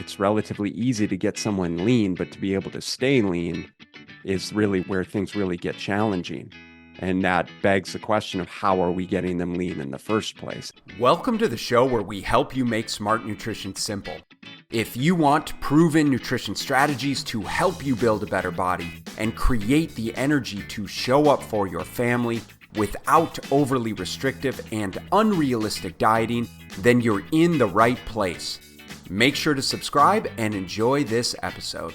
it's relatively easy to get someone lean, but to be able to stay lean is really where things really get challenging. And that begs the question of how are we getting them lean in the first place? Welcome to the show where we help you make smart nutrition simple. If you want proven nutrition strategies to help you build a better body and create the energy to show up for your family without overly restrictive and unrealistic dieting, then you're in the right place. Make sure to subscribe and enjoy this episode.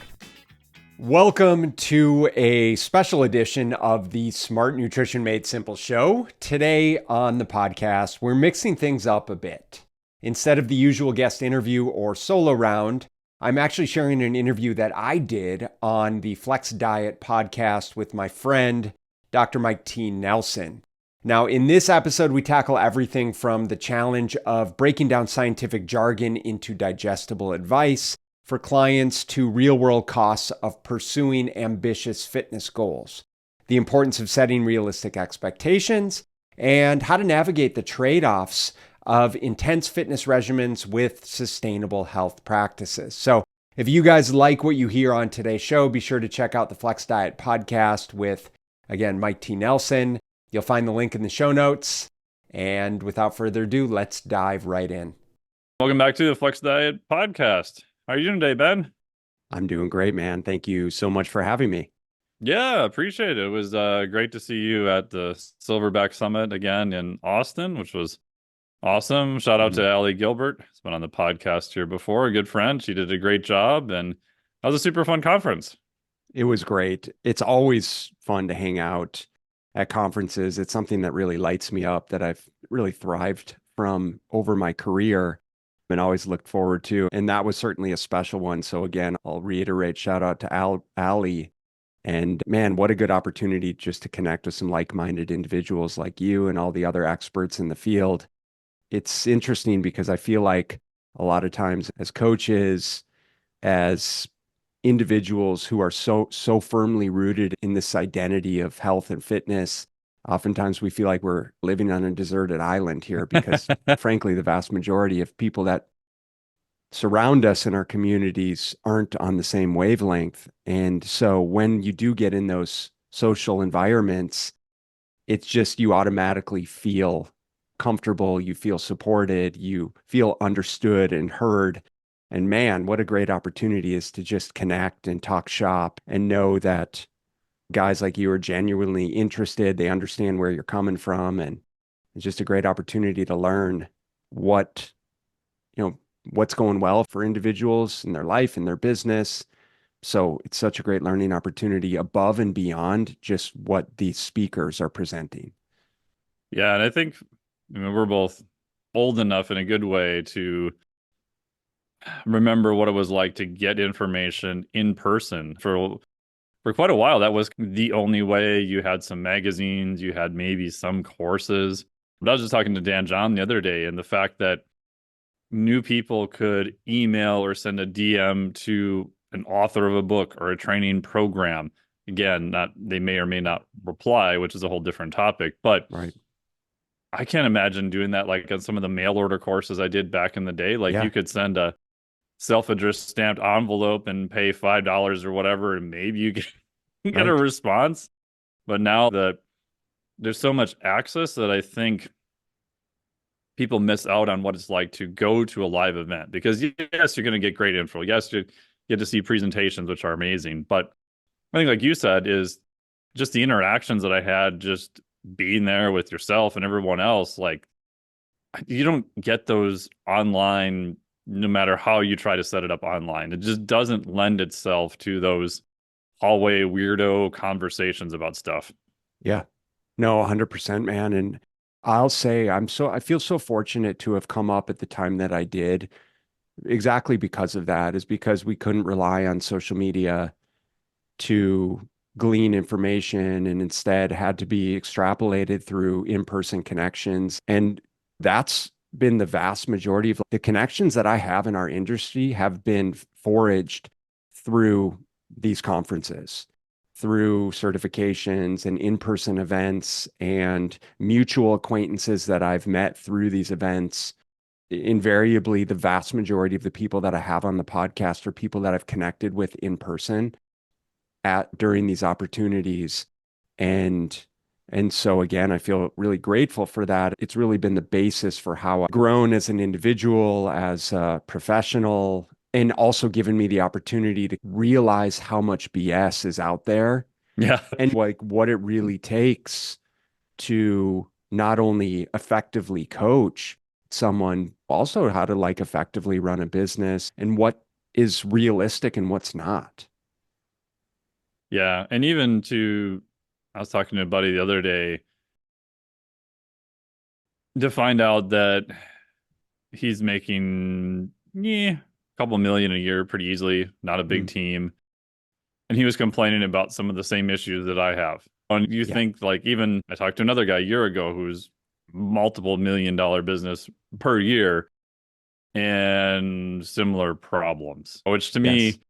Welcome to a special edition of the Smart Nutrition Made Simple show. Today on the podcast, we're mixing things up a bit. Instead of the usual guest interview or solo round, I'm actually sharing an interview that I did on the Flex Diet podcast with my friend, Dr. Mike T. Nelson. Now, in this episode, we tackle everything from the challenge of breaking down scientific jargon into digestible advice for clients to real-world costs of pursuing ambitious fitness goals, the importance of setting realistic expectations, and how to navigate the trade-offs of intense fitness regimens with sustainable health practices. So if you guys like what you hear on today's show, be sure to check out the Flex Diet podcast with, again, Mike T. Nelson. You'll find the link in the show notes. And without further ado, let's dive right in. Welcome back to the Flex Diet podcast. How are you doing today, Ben? I'm doing great, man. Thank you so much for having me. Yeah, appreciate it. It was great to see you at the Silverback Summit again in Austin, which was awesome. Shout out to Allie Gilbert. She's been on the podcast here before, a good friend. She did a great job, and that was a super fun conference. It was great. It's always fun to hang out at conferences. It's something that really lights me up, that I've really thrived from over my career and always looked forward to. And that was certainly a special one. So again, I'll reiterate, shout out to Allie. And man, what a good opportunity just to connect with some like-minded individuals like you and all the other experts in the field. It's interesting because I feel like a lot of times as coaches, as individuals who are so firmly rooted in this identity of health and fitness, oftentimes we feel like we're living on a deserted island here because frankly, the vast majority of people that surround us in our communities aren't on the same wavelength. And so when you do get in those social environments, it's just you automatically feel comfortable, you feel supported, you feel understood and heard. And man, what a great opportunity is to just connect and talk shop and know that guys like you are genuinely interested. They understand where you're coming from. And it's just a great opportunity to learn what's going well for individuals in their life, in their business. So it's such a great learning opportunity above and beyond just what these speakers are presenting. Yeah, and I think we're both old enough in a good way to remember what it was like to get information in person. For quite a while, that was the only way. You had some magazines, you had maybe some courses. But I was just talking to Dan John the other day, and the fact that new people could email or send a DM to an author of a book or a training program. Again, they may or may not reply, which is a whole different topic. But right. I can't imagine doing that like on some of the mail order courses I did back in the day. Like you could send a self-addressed stamped envelope and pay $5 or whatever, and maybe you get a response. But now that there's so much access that I think people miss out on what it's like to go to a live event. Because yes, you're going to get great info. Yes, you get to see presentations, which are amazing. But I think, like you said, is just the interactions that I had just being there with yourself and everyone else. Like, you don't get those online, no matter how you try to set it up online. It just doesn't lend itself to those hallway weirdo conversations about stuff. Yeah, no, 100%, man. And I'll say I feel so fortunate to have come up at the time that I did, exactly because of that, is because we couldn't rely on social media to glean information and instead had to be extrapolated through in-person connections. And that's been the vast majority of the connections that I have in our industry have been foraged through these conferences, through certifications and in-person events and mutual acquaintances that I've met through these events. invariably the vast majority of the people that I have on the podcast are people that I've connected with in person at during these opportunities. And so again, I feel really grateful for that. It's really been the basis for how I've grown as an individual, as a professional, and also given me the opportunity to realize how much BS is out there Yeah. and like what it really takes to not only effectively coach someone, also how to like effectively run a business and what is realistic and what's not. Yeah. And even I was talking to a buddy the other day to find out that he's making, yeah, a couple million a year pretty easily, not a big Mm, team. And he was complaining about some of the same issues that I have. And you yeah. think, like, even I talked to another guy a year ago who's multiple $1 million business per year and similar problems, which to Yes. me,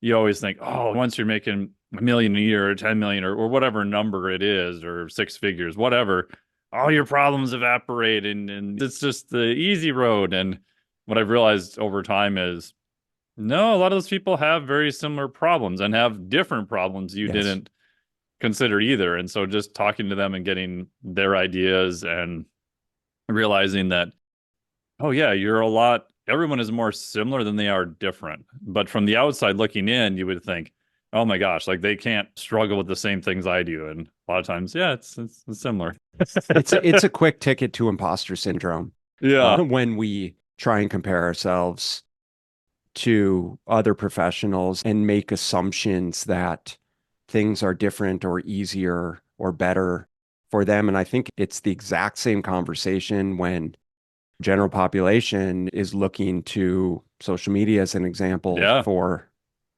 you always think, oh, once you're making a million a year or 10 million or whatever number it is, or six figures, whatever, all your problems evaporate and it's just the easy road. And what I've realized over time is no, a lot of those people have very similar problems and have different problems you Yes. didn't consider either. And so just talking to them and getting their ideas and realizing that, oh yeah, everyone is more similar than they are different. But from the outside looking in, you would think, oh my gosh, like they can't struggle with the same things I do. And a lot of times, yeah, it's similar. It's a quick ticket to imposter syndrome Yeah. when we try and compare ourselves to other professionals and make assumptions that things are different or easier or better for them. And I think it's the exact same conversation when general population is looking to social media as an example Yeah. for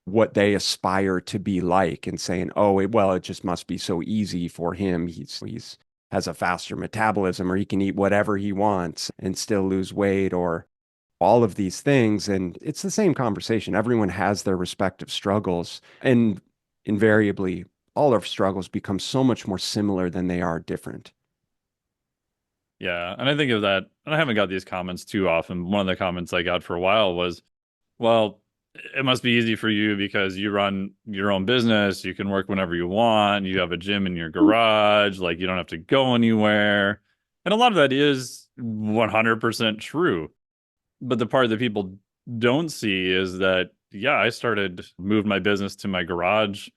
what they aspire to be like and saying, oh, well, it just must be so easy for him. He's has a faster metabolism or he can eat whatever he wants and still lose weight or all of these things. And it's the same conversation. Everyone has their respective struggles. And invariably, all our struggles become so much more similar than they are different. Yeah. And I think of that, and I haven't got these comments too often. One of the comments I got for a while was, well, it must be easy for you because you run your own business. You can work whenever you want. You have a gym in your garage. Like you don't have to go anywhere. And a lot of that is 100% true. But the part that people don't see is that, yeah, I started moved my business to my garage,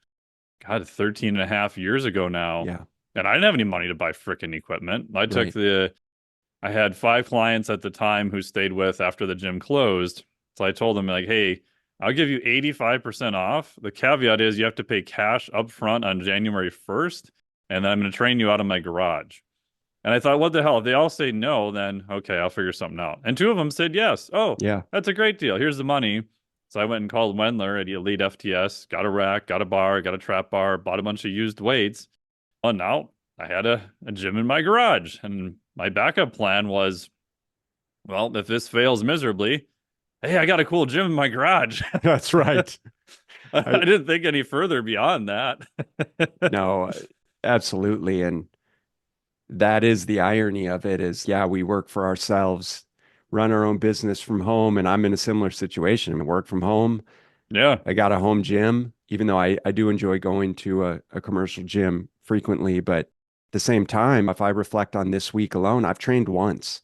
God, 13 and a half years ago now. Yeah, And I didn't have any money to buy frickin' equipment. right. I had five clients at the time who stayed with after the gym closed. So I told them, like, hey, I'll give you 85% off. The caveat is you have to pay cash up front on January 1st, and then I'm going to train you out of my garage. And I thought, what the hell? If they all say no, then okay, I'll figure something out. And two of them said yes. Oh, Yeah. that's a great deal. Here's the money. So I went and called Wendler at Elite FTS, got a rack, got a bar, got a trap bar, bought a bunch of used weights. Well, now I had a gym in my garage. And my backup plan was, well, if this fails miserably, hey, I got a cool gym in my garage. That's right. I I, didn't think any further beyond that. no, absolutely. And that is the irony of it is, yeah, we work for ourselves, run our own business from home. And I'm in a similar situation. I work from home. Yeah. I got a home gym, even though I do enjoy going to a commercial gym frequently. But at the same time, if I reflect on this week alone, I've trained once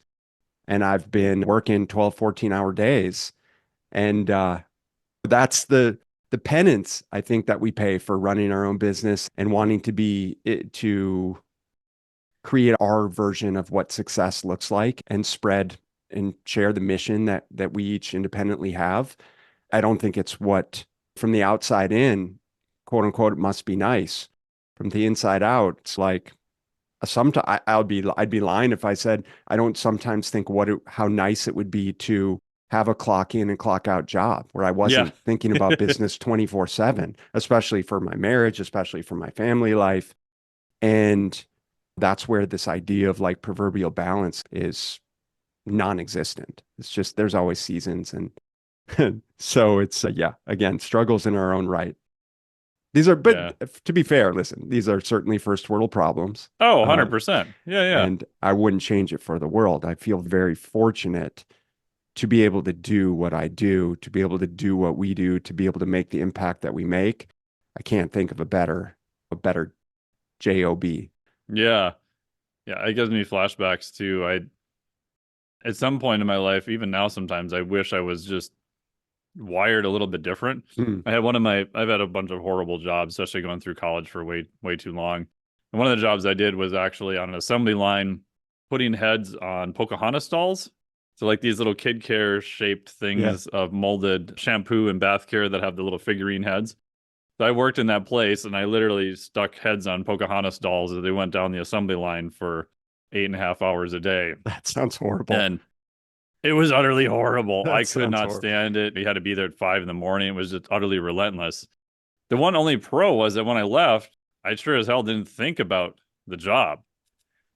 and I've been working 12, 14-hour days. And that's the penance I think that we pay for running our own business and wanting to create our version of what success looks like and spread and share the mission that we each independently have. I don't think it's what from the outside in, quote unquote, it must be nice. From the inside out, it's like sometimes I'd be lying if I said I don't sometimes think how nice it would be to have a clock in and clock out job where I Yeah. wasn't thinking about business 24/7, especially for my marriage, especially for my family life. And that's where this idea of like proverbial balance is non-existent. It's just there's always seasons and so it's yeah, again, struggles in our own right. These are, but Yeah. to be fair, listen, these are certainly first world problems. Oh, Um, 100%. Yeah, yeah. and I wouldn't change it for the world. I feel very fortunate to be able to do what I do, to be able to do what we do, to be able to make the impact that we make, I can't think of a better job. Yeah. Yeah. It gives me flashbacks to at some point in my life, even now, sometimes I wish I was just wired a little bit different. Mm, I've had a bunch of horrible jobs, especially going through college for way too long. And one of the jobs I did was actually on an assembly line putting heads on Pocahontas dolls. So like these little kid care shaped yeah, things of molded shampoo and bath care that have the little figurine heads. So I worked in that place and I literally stuck heads on Pocahontas dolls as they went down the assembly line for 8.5 hours a day. that sounds horrible. And it was utterly horrible. I That could sounds not horrible. stand it. We had to be there at 5 in the morning. It was just utterly relentless. The one only pro was that when I left, I sure as hell didn't think about the job.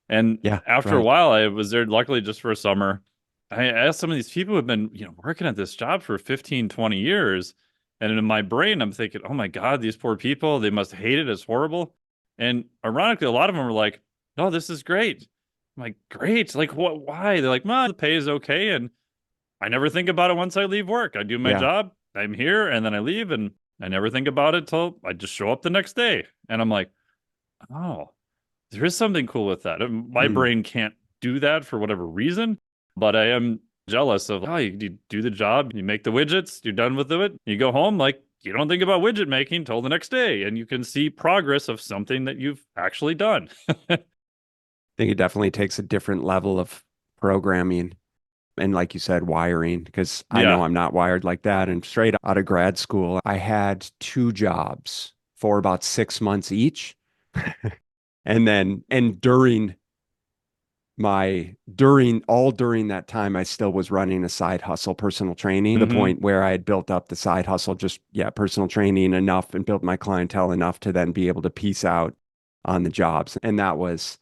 And Yeah, after a right. while, I was there luckily just for a summer. I asked some of these people who have been, working at this job for 15, 20 years. And in my brain, I'm thinking, oh my God, these poor people, they must hate it. It's horrible. And ironically, a lot of them were like, no, this is great. I'm like, great. Like, what? Why? They're like, well, the pay is okay. And I never think about it once I leave work. I do my Yeah. job, I'm here, and then I leave, and I never think about it till I just show up the next day. And I'm like, oh, there is something cool with that. My Mm, brain can't do that for whatever reason, but I am jealous of, oh, you do the job, you make the widgets, you're done with it, you go home, like, you don't think about widget making till the next day, and you can see progress of something that you've actually done. I think it definitely takes a different level of programming and, like you said, wiring, because I know Yeah. I'm not wired like that. And straight out of grad school, I had two jobs for about 6 months each. And during that time, I still was running a side hustle, personal training, the Hmm. point where I had built up the side hustle, just, yeah, personal training enough and built my clientele enough to then be able to piece out on the jobs. And that was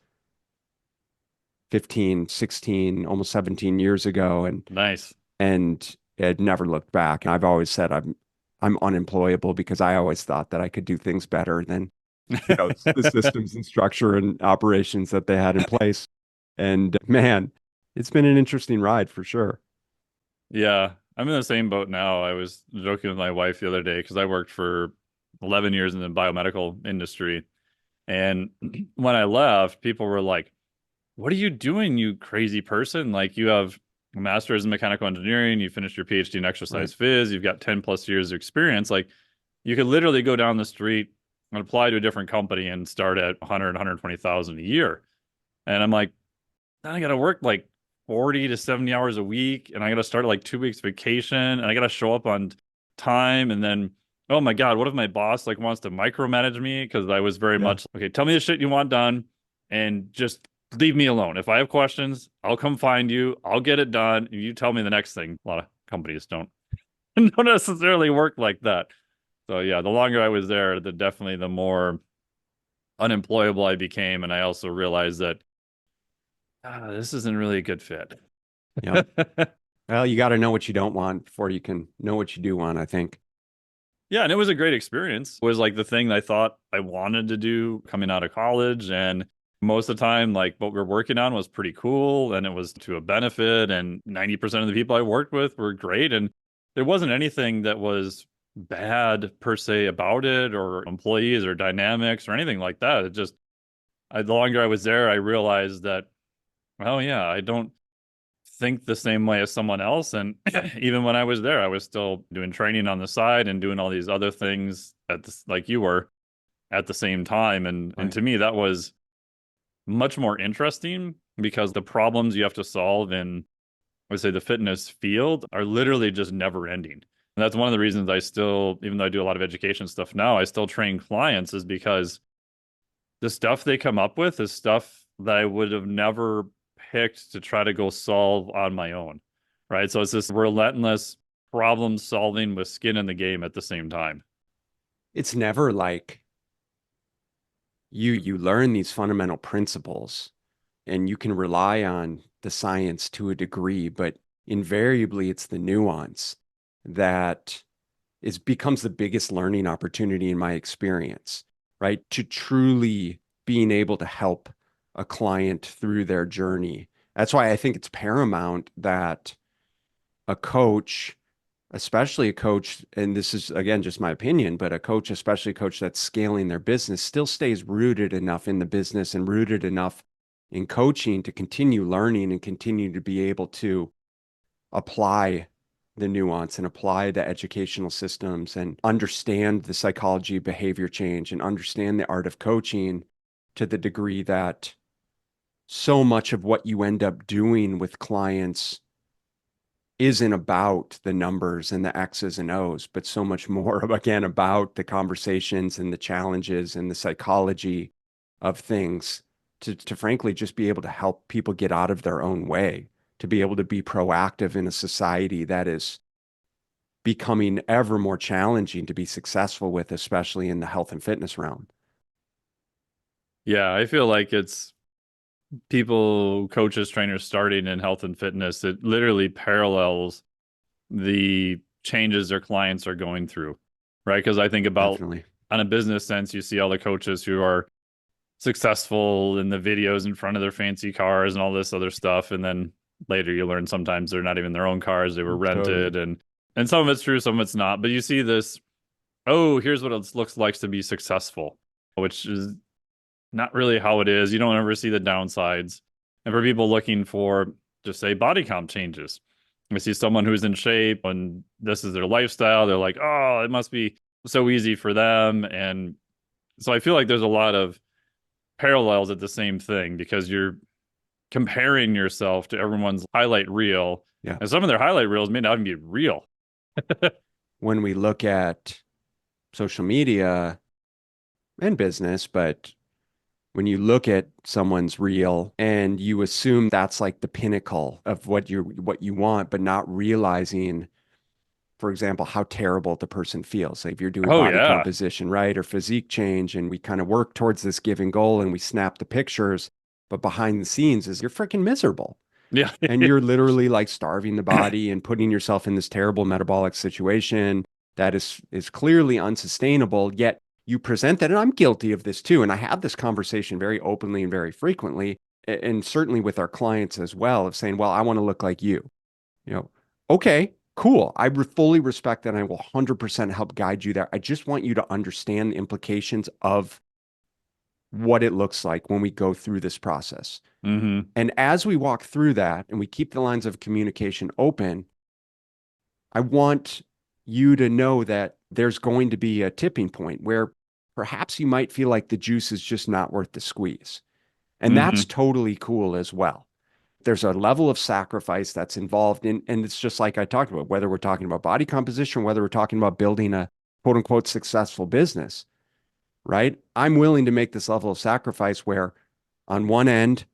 15, 16, almost 17 years ago. Nice. And it never looked back. And I've always said I'm unemployable because I always thought that I could do things better than, the systems and structure and operations that they had in place. And man, it's been an interesting ride for sure. Yeah, I'm in the same boat now. I was joking with my wife the other day because I worked for 11 years in the biomedical industry. And when I left, people were like, what are you doing, you crazy person? Like, you have a master's in mechanical engineering, you finished your PhD in Right. exercise phys, you've got 10 plus years of experience. Like, you could literally go down the street and apply to a different company and start at 100, 120,000 a year. And I'm like, then I got to work like 40 to 70 hours a week, and I got to start like 2 weeks vacation, and I got to show up on time. And then, oh my God, what if my boss like wants to micromanage me? Because I was very Yeah. much, okay, tell me the shit you want done and just leave me alone. If I have questions, I'll come find you. I'll get it done. You tell me the next thing. A lot of companies don't necessarily work like that. So yeah, the longer I was there, the more unemployable I became. And I also realized that this isn't really a good fit. Yeah. Well, you got to know what you don't want before you can know what you do want, I think. Yeah, and it was a great experience. It was like the thing I thought I wanted to do coming out of college. And most of the time, like what we're working on was pretty cool and it was to a benefit. And 90% of the people I worked with were great. And there wasn't anything that was bad per se about it or employees or dynamics or anything like that. It just, the longer I was there, I realized that, oh, yeah, I don't think the same way as someone else. And even when I was there, I was still doing training on the side and doing all these other things like you were at the same time. And Right. to me, that was much more interesting because the problems you have to solve in, let's say, the fitness field are literally just never ending. And that's one of the reasons I still, even though I do a lot of education stuff now, I still train clients is because the stuff they come up with is stuff that I would have never picked to try to go solve on my own. Right. So it's this relentless problem solving with skin in the game at the same time. It's never like you learn these fundamental principles and you can rely on the science to a degree, but invariably it's the nuance that is becomes the biggest learning opportunity in my experience, right? To truly being able to help a client through their journey. That's why I think it's paramount that a coach, especially a coach, and this is again just my opinion, but a coach, especially a coach that's scaling their business, still stays rooted enough in the business and rooted enough in coaching to continue learning and continue to be able to apply the nuance and apply the educational systems and understand the psychology of behavior change and understand the art of coaching to the degree that so much of what you end up doing with clients isn't about the numbers and the X's and O's, but so much more, again, about the conversations and the challenges and the psychology of things to frankly just be able to help people get out of their own way, to be able to be proactive in a society that is becoming ever more challenging to be successful with, especially in the health and fitness realm. Yeah, I feel like it's people, coaches, trainers starting in health and fitness. It literally parallels the changes their clients are going through, right? Because I think about Definitely. on a business sense, you see all the coaches who are successful in the videos in front of their fancy cars and all this other stuff. And then later you learn sometimes they're not even their own cars, they were Totally. rented. And some of it's true, some of it's not. But you see this, oh, here's what it looks like to be successful, which is not really how it is. You don't ever see the downsides. And for people looking for, just say, body comp changes, we see someone who's in shape and this is their lifestyle. They're like, oh, it must be so easy for them. And so I feel like there's a lot of parallels at the same thing because you're comparing yourself to everyone's highlight reel. Yeah. And some of their highlight reels may not even be real. When we look at social media and business, but when you look at someone's reel and you assume that's like the pinnacle of what you want, but not realizing, for example, how terrible the person feels. Like if you're doing Oh, body yeah. composition, right, or physique change, and we kind of work towards this given goal and we snap the pictures, but behind the scenes is you're freaking miserable. Yeah. And you're literally like starving the body and putting yourself in this terrible metabolic situation that is clearly unsustainable, yet you present that, and I'm guilty of this too. And I have this conversation very openly and very frequently, and certainly with our clients as well, of saying, well, I want to look like you. You know, okay, cool. Fully respect that. And I will 100% help guide you there. I just want you to understand the implications of what it looks like when we go through this process. Mm-hmm. And as we walk through that and we keep the lines of communication open, I want you to know that there's going to be a tipping point where perhaps you might feel like the juice is just not worth the squeeze. And that's Mm-hmm. totally cool as well. There's a level of sacrifice that's involved in, and it's just like I talked about, whether we're talking about body composition, whether we're talking about building a quote unquote successful business, right? I'm willing to make this level of sacrifice where on one end,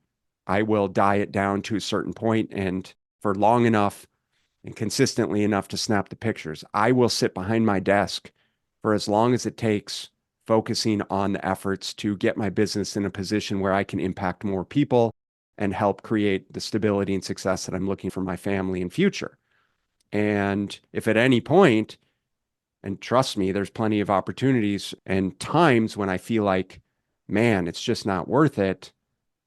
I will diet down to a certain point and for long enough and consistently enough to snap the pictures. I will sit behind my desk for as long as it takes, focusing on the efforts to get my business in a position where I can impact more people and help create the stability and success that I'm looking for my family and future. And if at any point, and trust me, there's plenty of opportunities and times when I feel like, man, it's just not worth it.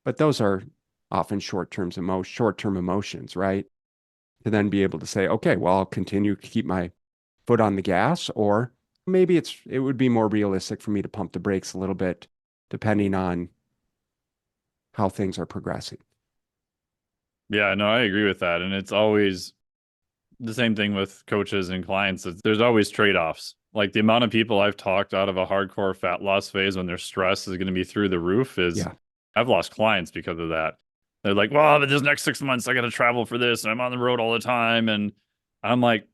But those are often short-term emotions, right? To then be able to say, okay, well, I'll continue to keep my foot on the gas, or maybe it would be more realistic for me to pump the brakes a little bit, depending on how things are progressing. Yeah, no, I agree with that. And it's always the same thing with coaches and clients. There's always trade-offs. Like the amount of people I've talked out of a hardcore fat loss phase when their stress is going to be through the roof is Yeah, I've lost clients because of that. They're like, well, but this next 6 months I got to travel for this and I'm on the road all the time. And I'm like,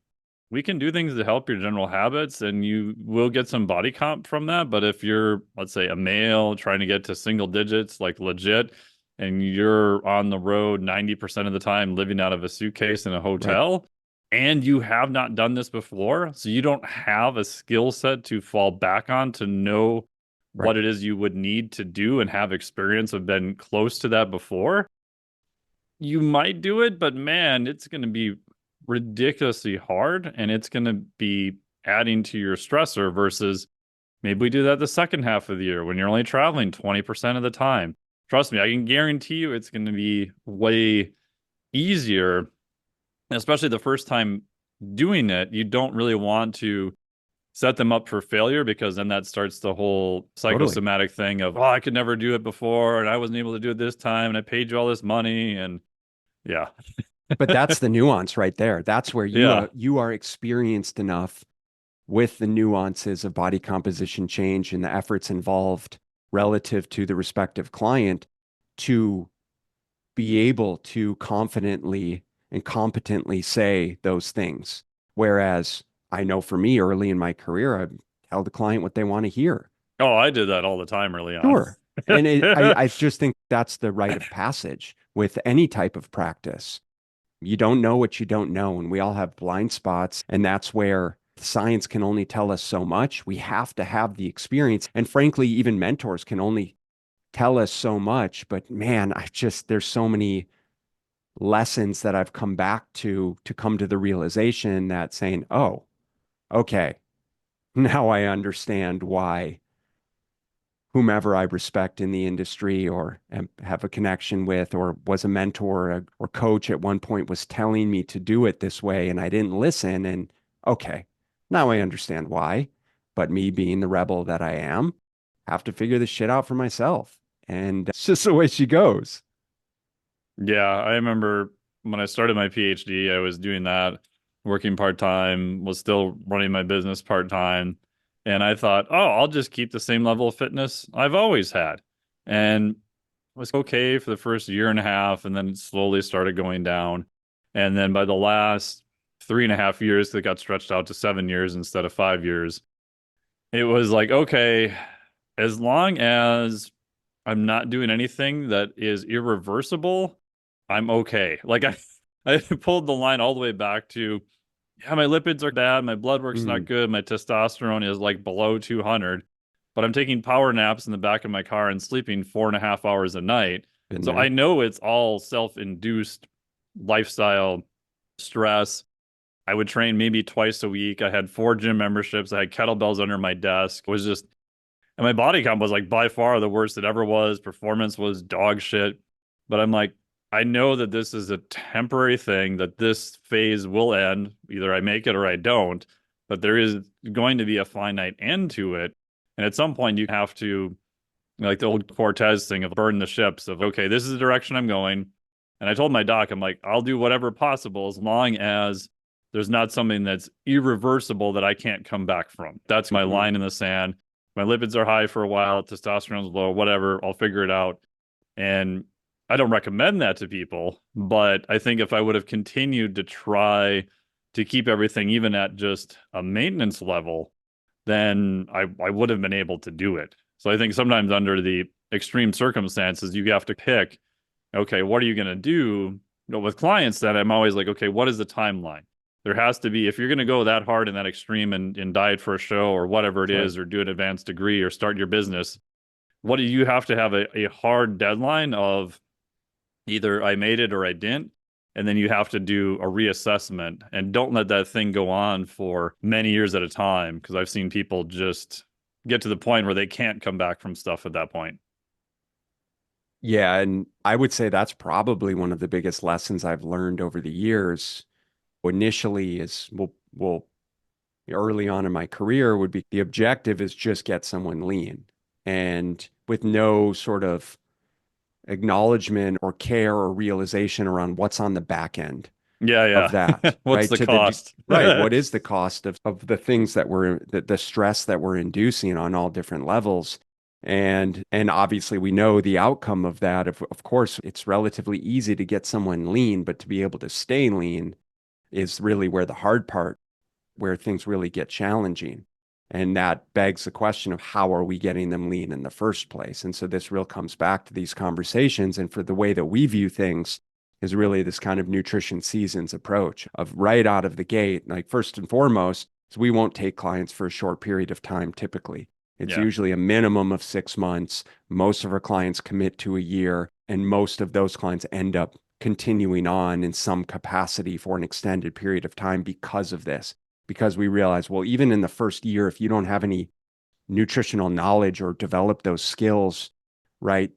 we can do things to help your general habits and you will get some body comp from that. But if you're, let's say, a male trying to get to single digits, like legit, and you're on the road 90% of the time living out of a suitcase in a right, hotel, and you have not done this before, so you don't have a skill set to fall back on to know right, what it is you would need to do and have experience of been close to that before, you might do it, but man, it's going to be ridiculously hard and it's going to be adding to your stressor versus maybe we do that the second half of the year when you're only traveling 20% of the time. Trust me, I can guarantee you it's going to be way easier especially the first time doing it, you don't really want to set them up for failure because then that starts the whole Totally. psychosomatic thing of, oh, I could never do it before and I wasn't able to do it this time and I paid you all this money and yeah. But that's the nuance right there. That's where Yeah. you are experienced enough with the nuances of body composition change and the efforts involved relative to the respective client to be able to confidently and competently say those things. Whereas I know for me early in my career, I tell the client what they want to hear. Oh, I did that all the time early on. Sure. And I just think that's the rite of passage with any type of practice. You don't know what you don't know, and we all have blind spots. And that's where science can only tell us so much. We have to have the experience. And frankly, even mentors can only tell us so much. But man, there's so many lessons that I've come back to come to the realization that saying, oh, okay, now I understand why whomever I respect in the industry or have a connection with or was a mentor or coach at one point was telling me to do it this way and I didn't listen. And okay, now I understand why. But me being the rebel that I am, have to figure this shit out for myself. And it's just the way she goes. Yeah, I remember when I started my PhD, I was doing that, working part-time, was still running my business part-time. And I thought, oh, I'll just keep the same level of fitness I've always had. And it was okay for the first year and a half, and then it slowly started going down. And then by the last 3.5 years, that got stretched out to 7 years instead of 5 years. It was like, okay, as long as I'm not doing anything that is irreversible, I'm okay. Like I pulled the line all the way back to, yeah, my lipids are bad, my blood work's not Mm, good, my testosterone is like below 200, but I'm taking power naps in the back of my car and sleeping 4.5 hours a night. been So I there. know it's all self-induced lifestyle stress. I would train maybe twice a week. I had 4 gym memberships. I had kettlebells under my desk. It was just, and my body comp was like by far the worst it ever was. Performance was dog shit. But I'm like, I know that this is a temporary thing, that this phase will end. Either I make it or I don't. But there is going to be a finite end to it. And at some point, you have to, like the old Cortez thing of burn the ships of, okay, this is the direction I'm going. And I told my doc, I'm like, I'll do whatever possible as long as there's not something that's irreversible that I can't come back from. That's my Mhm. line in the sand. My lipids are high for a while, testosterone's low, whatever, I'll figure it out. And I don't recommend that to people, but I think if I would have continued to try to keep everything even at just a maintenance level, then I would have been able to do it. So I think sometimes under the extreme circumstances, you have to pick, okay, what are you going to do? You know, with clients, that I'm always like, okay, what is the timeline? There has to be, if you're going to go that hard and that extreme and diet for a show or whatever it That's right. is, or do an advanced degree or start your business, what do you have to have a hard deadline of either I made it or I didn't? And then you have to do a reassessment and don't let that thing go on for many years at a time. Cause I've seen people just get to the point where they can't come back from stuff at that point. Yeah, and I would say that's probably one of the biggest lessons I've learned over the years. Initially, is well, early on in my career would be the objective is just get someone lean and with no sort of acknowledgement or care or realization around what's on the back end of Yeah, yeah. that, What's right? the cost? Right. What is the cost of the things that the stress that we're inducing on all different levels? And obviously we know the outcome of that. Of course, it's relatively easy to get someone lean, but to be able to stay lean is really where the hard part, where things really get challenging. And that begs the question of how are we getting them lean in the first place? And so this real comes back to these conversations. And for the way that we view things is really this kind of nutrition seasons approach of right out of the gate. Like first and foremost, is we won't take clients for a short period of time typically. It's Yeah. usually a minimum of 6 months. Most of our clients commit to a year, and most of those clients end up continuing on in some capacity for an extended period of time because of this, because we realize, well, even in the first year, if you don't have any nutritional knowledge or develop those skills, right,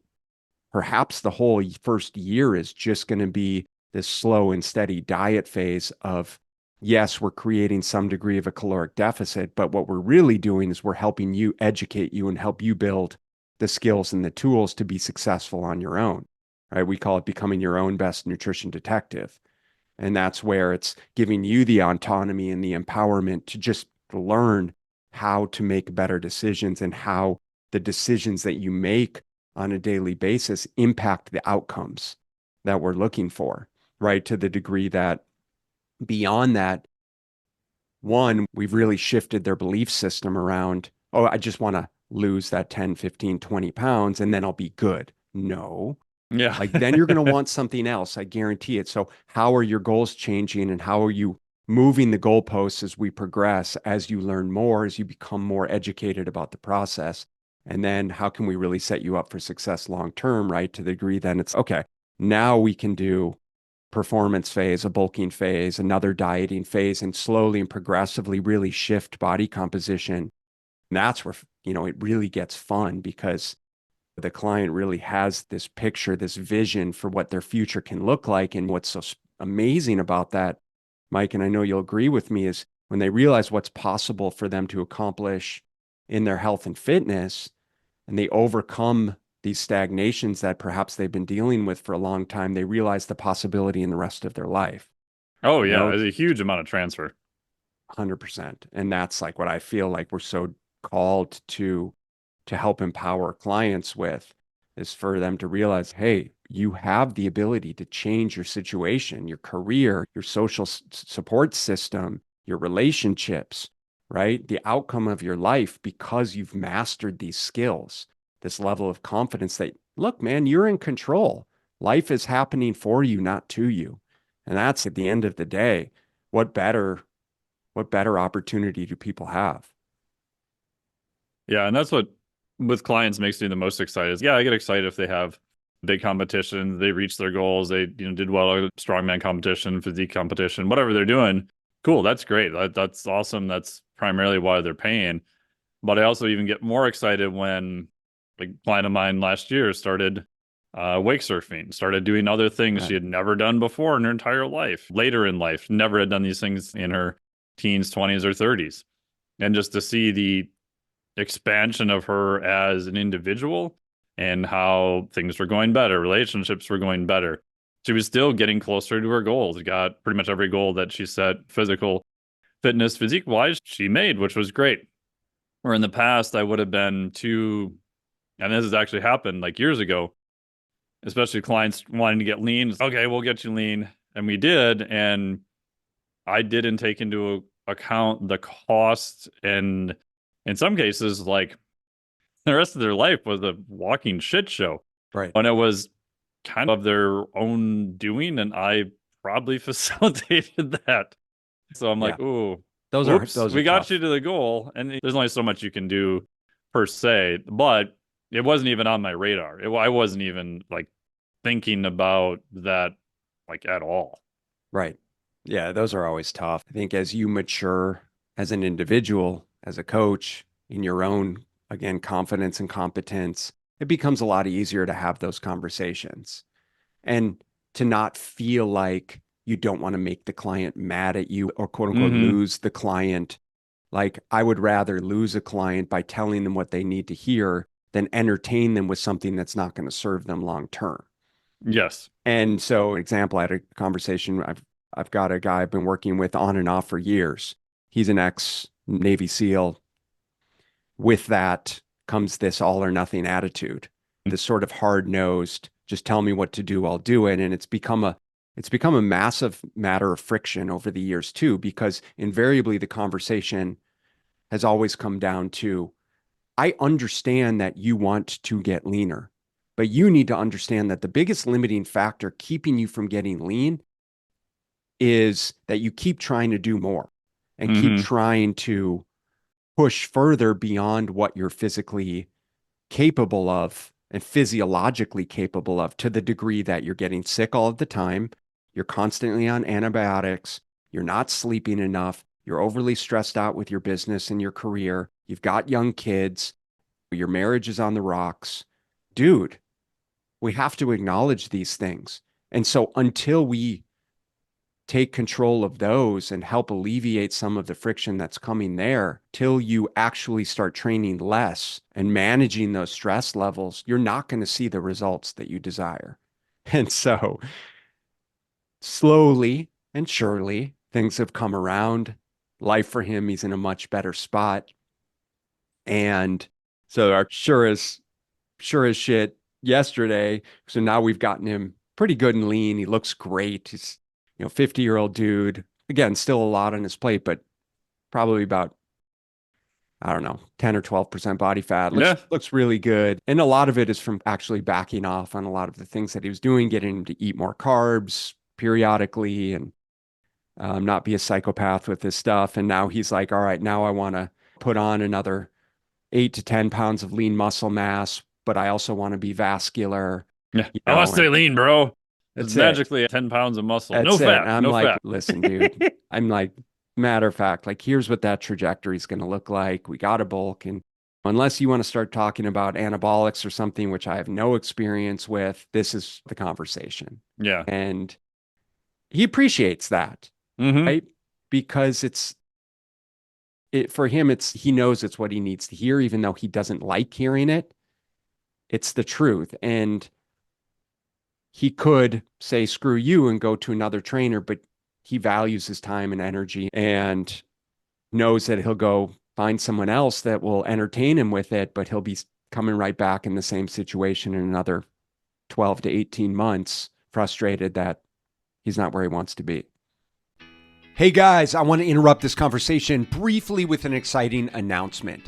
perhaps the whole first year is just going to be this slow and steady diet phase of, yes, we're creating some degree of a caloric deficit, but what we're really doing is we're helping you, educate you, and help you build the skills and the tools to be successful on your own, right? We call it becoming your own best nutrition detective. And that's where it's giving you the autonomy and the empowerment to just learn how to make better decisions and how the decisions that you make on a daily basis impact the outcomes that we're looking for, right? To the degree that beyond that, one, we've really shifted their belief system around, oh, I just want to lose that 10, 15, 20 pounds and then I'll be good. No, Yeah. like then you're going to want something else. I guarantee it. So how are your goals changing and how are you moving the goalposts as we progress, as you learn more, as you become more educated about the process? And then how can we really set you up for success long term, right? To the degree then it's okay, now we can do performance phase, a bulking phase, another dieting phase, and slowly and progressively really shift body composition. And that's where, it really gets fun because the client really has this picture, this vision for what their future can look like. And what's so amazing about that, Mike, and I know you'll agree with me, is when they realize what's possible for them to accomplish in their health and fitness, and they overcome these stagnations that perhaps they've been dealing with for a long time, they realize the possibility in the rest of their life. Oh, You yeah. know, It's a huge amount of transfer. 100%. And that's like what I feel like we're so called to help empower clients with, is for them to realize, hey, you have the ability to change your situation, your career, your social support system, your relationships, right? The outcome of your life because you've mastered these skills, this level of confidence that, look, man, you're in control. Life is happening for you, not to you. And that's at the end of the day, what better opportunity do people have? Yeah, and that's what with clients makes me the most excited. Yeah, I get excited if they have big competitions, they reach their goals, they did well at strongman competition, physique competition, whatever they're doing. Cool, that's great. That's awesome. That's primarily why they're paying. But I also even get more excited when like a client of mine last year started wake surfing, started doing other things she Right. had never done before in her entire life. Later in life, never had done these things in her teens, 20s, or 30s. And just to see the expansion of her as an individual and how things were going better, relationships were going better. She was still getting closer to her goals. Got pretty much every goal that she set, physical fitness, physique wise, she made, which was great. Where in the past, I would have been too, and this has actually happened like years ago, especially clients wanting to get lean. Okay, we'll get you lean. And we did. And I didn't take into account the cost and in some cases, like the rest of their life was a walking shit show. Right. And it was kind of their own doing, and I probably facilitated that. So I'm Yeah. like, ooh, oops, Those are we got you tough. to the goal. And there's only so much you can do per se, but it wasn't even on my radar. I wasn't even like thinking about that like at all. Right. Yeah, those are always tough. I think as you mature as an individual, as a coach, in your own, again, confidence and competence, it becomes a lot easier to have those conversations and to not feel like you don't want to make the client mad at you or quote unquote Mm-hmm. lose the client. Like I would rather lose a client by telling them what they need to hear than entertain them with something that's not going to serve them long term. Yes. And so, example, I had a conversation. I've got a guy I've been working with on and off for years. He's an ex Navy SEAL. With that comes this all or nothing attitude, this sort of hard nosed, just tell me what to do, I'll do it. And it's become a massive matter of friction over the years too, because invariably the conversation has always come down to, I understand that you want to get leaner, but you need to understand that the biggest limiting factor keeping you from getting lean is that you keep trying to do more and keep Mm-hmm. trying to push further beyond what you're physically capable of and physiologically capable of, to the degree that you're getting sick all of the time, you're constantly on antibiotics, you're not sleeping enough, you're overly stressed out with your business and your career, you've got young kids, your marriage is on the rocks. Dude, we have to acknowledge these things. And so until we take control of those and help alleviate some of the friction that's coming there, till you actually start training less and managing those stress levels, you're not going to see the results that you desire. And so slowly and surely, things have come around. Life for him, he's in a much better spot. And so our sure as shit yesterday. So now we've gotten him pretty good and lean. He looks great. He's, 50-year-old dude. Again, still a lot on his plate, but probably about, I don't know, 10 or 12% body fat. Looks really good. And a lot of it is from actually backing off on a lot of the things that he was doing, getting him to eat more carbs periodically and not be a psychopath with this stuff. And now he's like, all right, now I want to put on another 8 to 10 pounds of lean muscle mass, but I also want to be vascular. Yeah. I want to stay lean, bro. It's magically 10 pounds of muscle. That's no fat. I'm no like, fat. Listen, dude, I'm like, matter of fact, like, here's what that trajectory is going to look like. We got to bulk. And unless you want to start talking about anabolics or something, which I have no experience with, this is the conversation. Yeah. And he appreciates that, right? Because for him, he knows it's what he needs to hear, even though he doesn't like hearing it. It's the truth. And he could say, screw you and go to another trainer, but he values his time and energy and knows that he'll go find someone else that will entertain him with it, but he'll be coming right back in the same situation in another 12 to 18 months, frustrated that he's not where he wants to be. Hey guys, I want to interrupt this conversation briefly with an exciting announcement.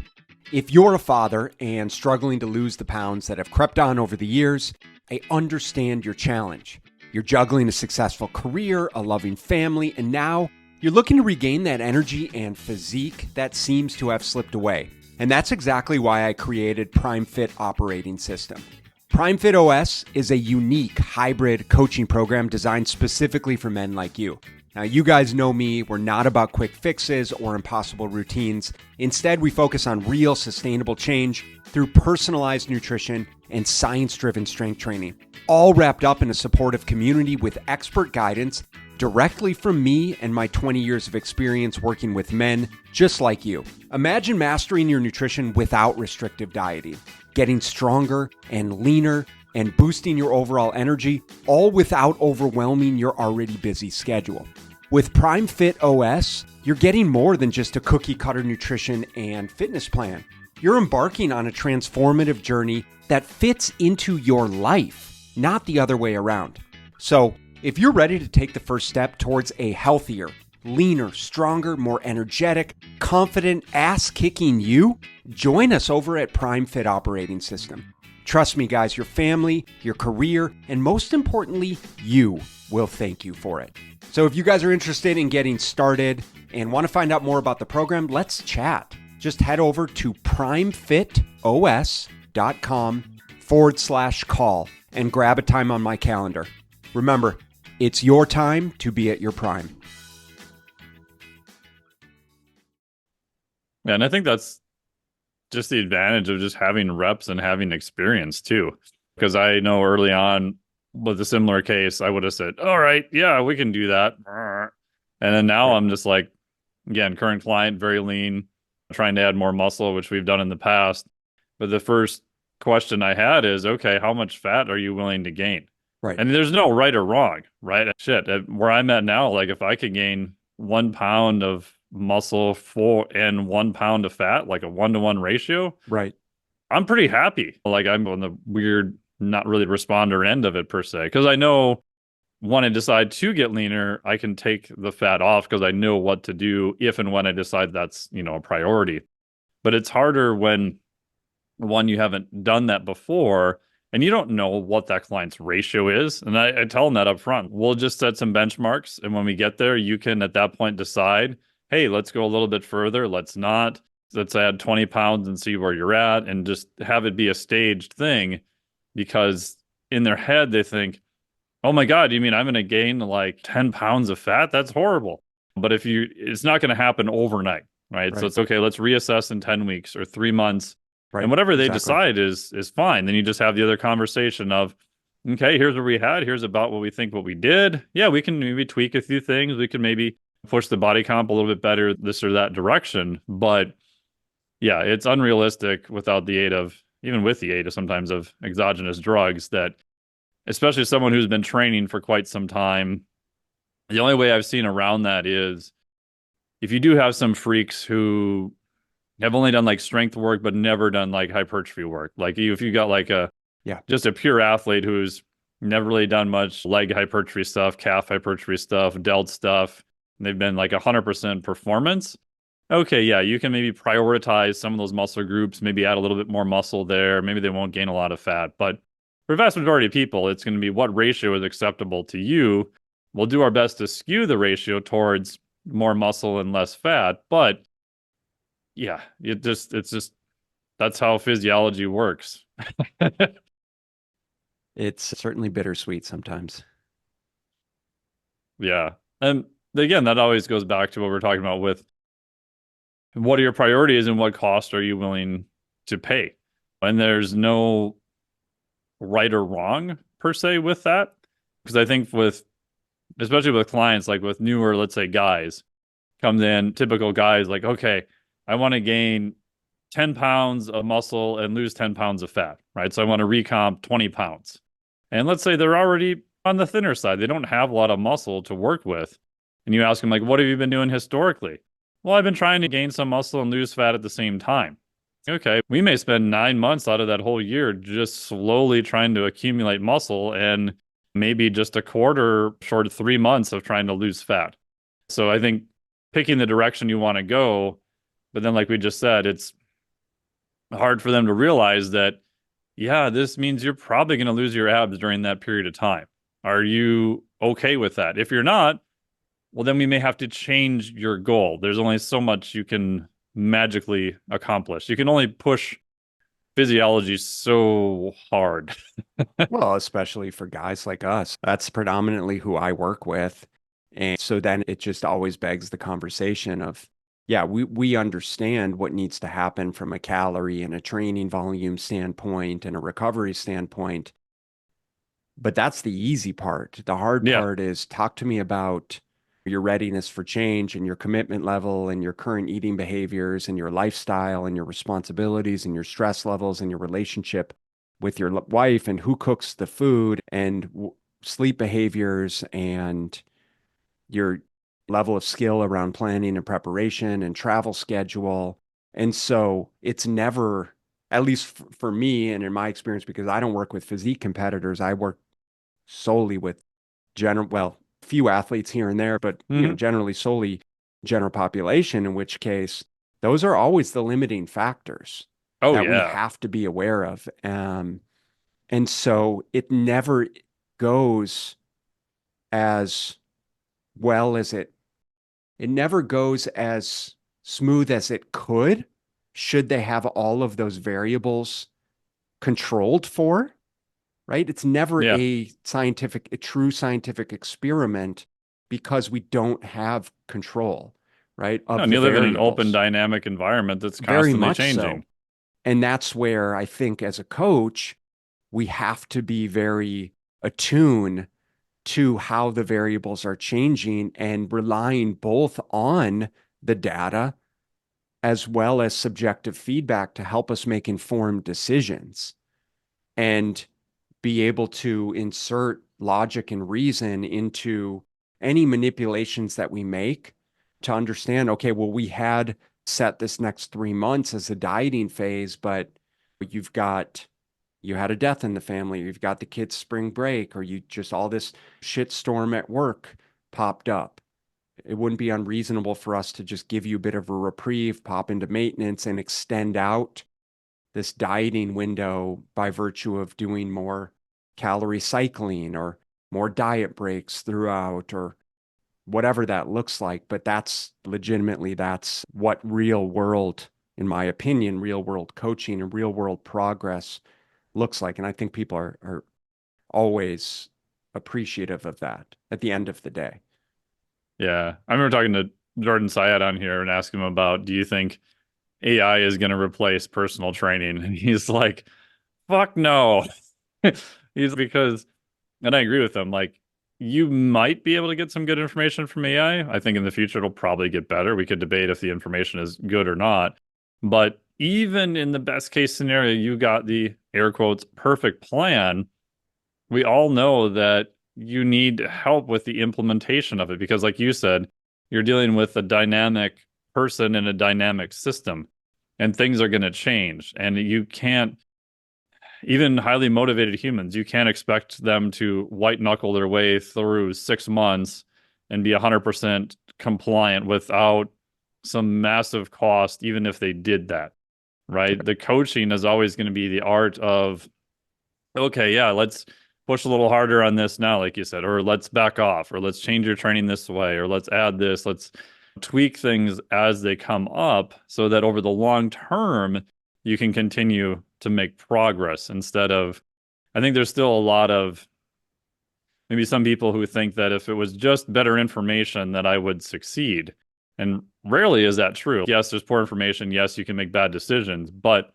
If you're a father and struggling to lose the pounds that have crept on over the years, I understand your challenge. You're juggling a successful career, a loving family, and now you're looking to regain that energy and physique that seems to have slipped away. And that's exactly why I created Prime Fit Operating System. Prime Fit OS is a unique hybrid coaching program designed specifically for men like you. Now, you guys know me, we're not about quick fixes or impossible routines. Instead, we focus on real sustainable change through personalized nutrition and science-driven strength training, all wrapped up in a supportive community with expert guidance directly from me and my 20 years of experience working with men just like you. Imagine mastering your nutrition without restrictive dieting, getting stronger and leaner, and boosting your overall energy, all without overwhelming your already busy schedule. With Prime Fit OS, you're getting more than just a cookie-cutter nutrition and fitness plan. You're embarking on a transformative journey that fits into your life, not the other way around. So, if you're ready to take the first step towards a healthier, leaner, stronger, more energetic, confident, ass-kicking you, join us over at Prime Fit Operating System. Trust me, guys, your family, your career, and most importantly, you will thank you for it. So if you guys are interested in getting started and want to find out more about the program, let's chat. Just head over to primefitos.com/call and grab a time on my calendar. Remember, it's your time to be at your prime. Yeah, and I think that's just the advantage of just having reps and having experience too. Because I know early on with a similar case, I would have said, all right, yeah, we can do that. And then now I'm just like, again, current client, very lean, trying to add more muscle, which we've done in the past. But the first question I had is, okay, how much fat are you willing to gain? Right. And there's no right or wrong, right? Shit, where I'm at now, like if I could gain 1 pound of muscle and 1 pound of fat, like a 1-to-1 ratio, right, I'm pretty happy. Like I'm on the weird, not really responder end of it per se, because I know when I decide to get leaner, I can take the fat off because I know what to do if and when I decide that's, a priority. But it's harder when you haven't done that before and you don't know what that client's ratio is. And I tell them that up front. We'll just set some benchmarks. And when we get there, you can at that point decide, hey, let's go a little bit further. Let's not. Let's add 20 pounds and see where you're at and just have it be a staged thing, because in their head, they think, oh my God, you mean I'm going to gain like 10 pounds of fat? That's horrible. But it's not going to happen overnight, right? So it's okay. Let's reassess in 10 weeks or 3 months. Right. And whatever they decide is fine. Then you just have the other conversation of, okay, here's what we had. Here's about what we think what we did. Yeah, we can maybe tweak a few things. We can maybe push the body comp a little bit better this or that direction. But yeah, it's unrealistic without the aid of, even with the aid of sometimes of exogenous drugs, that especially someone who's been training for quite some time, the only way I've seen around that is if you do have some freaks who have only done like strength work but never done like hypertrophy work. Like if you got like a Yeah. just a pure athlete who's never really done much leg hypertrophy stuff, calf hypertrophy stuff, delt stuff, and they've been like 100% performance. Okay, yeah, you can maybe prioritize some of those muscle groups, maybe add a little bit more muscle there. Maybe they won't gain a lot of fat. But for the vast majority of people, it's going to be what ratio is acceptable to you. We'll do our best to skew the ratio towards more muscle and less fat. But yeah, it's just that's how physiology works. It's certainly bittersweet sometimes. Yeah. And again, that always goes back to what we're talking about with what are your priorities and what cost are you willing to pay? And there's no right or wrong per se with that. Because I think with, especially with clients, like with newer, let's say guys, comes in, typical guys, like, okay, I want to gain 10 pounds of muscle and lose 10 pounds of fat, right? So I want to recomp 20 pounds. And let's say they're already on the thinner side. They don't have a lot of muscle to work with. And you ask them, like, what have you been doing historically? Well, I've been trying to gain some muscle and lose fat at the same time. Okay, we may spend 9 months out of that whole year just slowly trying to accumulate muscle and maybe just a quarter short of 3 months of trying to lose fat. So I think picking the direction you want to go, but then like we just said, it's hard for them to realize that, yeah, this means you're probably going to lose your abs during that period of time. Are you okay with that? If you're not, well, then we may have to change your goal. There's only so much you can magically accomplish. You can only push physiology so hard. Well, especially for guys like us. That's predominantly who I work with. And so then it just always begs the conversation of, yeah, we understand what needs to happen from a calorie and a training volume standpoint and a recovery standpoint. But that's the easy part. The hard Yeah. part is talk to me about your readiness for change and your commitment level and your current eating behaviors and your lifestyle and your responsibilities and your stress levels and your relationship with your wife and who cooks the food and sleep behaviors and your level of skill around planning and preparation and travel schedule. And so it's never, at least for me and in my experience, because I don't work with physique competitors, I work solely with general, well, few athletes here and there, but Mm-hmm. generally solely general population, in which case those are always the limiting factors Oh, that we yeah. have to be aware of. And so it never goes as well as it never goes as smooth as it could, should they have all of those variables controlled for, right? It's never Yeah. a true scientific experiment because we don't have control, right, No, of and the you live in an open, variables. dynamic environment that's Very constantly much so. changing. And that's where I think as a coach, we have to be very attuned to how the variables are changing and relying both on the data as well as subjective feedback to help us make informed decisions and be able to insert logic and reason into any manipulations that we make to understand, okay, well, we had set this next 3 months as a dieting phase, but you've got you had a death in the family, you've got the kids' spring break, or you just all this shit storm at work popped up. It wouldn't be unreasonable for us to just give you a bit of a reprieve, pop into maintenance, and extend out this dieting window by virtue of doing more calorie cycling or more diet breaks throughout or whatever that looks like. But that's legitimately, that's what real world, in my opinion, real world coaching and real world progress looks like. And I think people are always appreciative of that at the end of the day. Yeah. I remember talking to Jordan Syed on here and asking him about, do you think AI is going to replace personal training? And he's like, fuck no. He's because, and I agree with him. Like, you might be able to get some good information from AI. I think in the future it'll probably get better. We could debate if the information is good or not. But even in the best case scenario, you got the air quotes perfect plan. We all know that you need help with the implementation of it because, like you said, you're dealing with a dynamic person in a dynamic system, and things are going to change. And you can't, even highly motivated humans, you can't expect them to white knuckle their way through 6 months and be 100% compliant without some massive cost, even if they did that, right? The coaching is always going to be the art of, okay, yeah, let's push a little harder on this now, like you said, or let's back off, or let's change your training this way, or let's add this, let's tweak things as they come up so that over the long term, you can continue to make progress instead of, I think there's still a lot of maybe some people who think that if it was just better information that I would succeed. And rarely is that true. Yes, there's poor information. Yes, you can make bad decisions, but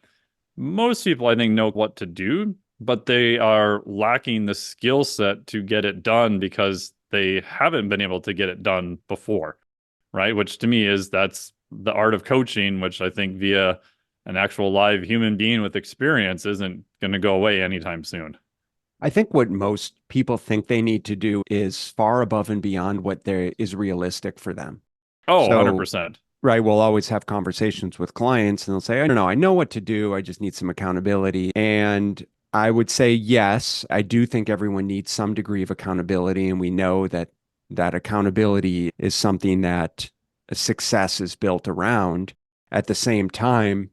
most people, I think, know what to do, but they are lacking the skill set to get it done because they haven't been able to get it done before, right? Which to me is that's the art of coaching, which I think via an actual live human being with experience isn't going to go away anytime soon. I think what most people think they need to do is far above and beyond what there is realistic for them. Oh, So, 100%. right, we'll always have conversations with clients and they'll say, I don't know, I know what to do. I just need some accountability. And I would say, yes, I do think everyone needs some degree of accountability. And we know that that accountability is something that success is built around. At the same time,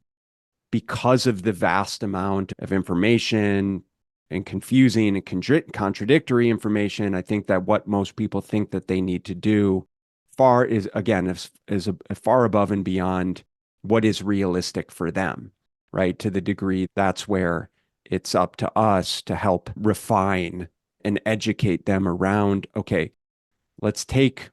because of the vast amount of information and confusing and contradictory information, I think that what most people think that they need to do far is again is a far above and beyond what is realistic for them, right? To the degree that's where it's up to us to help refine and educate them around, okay, let's take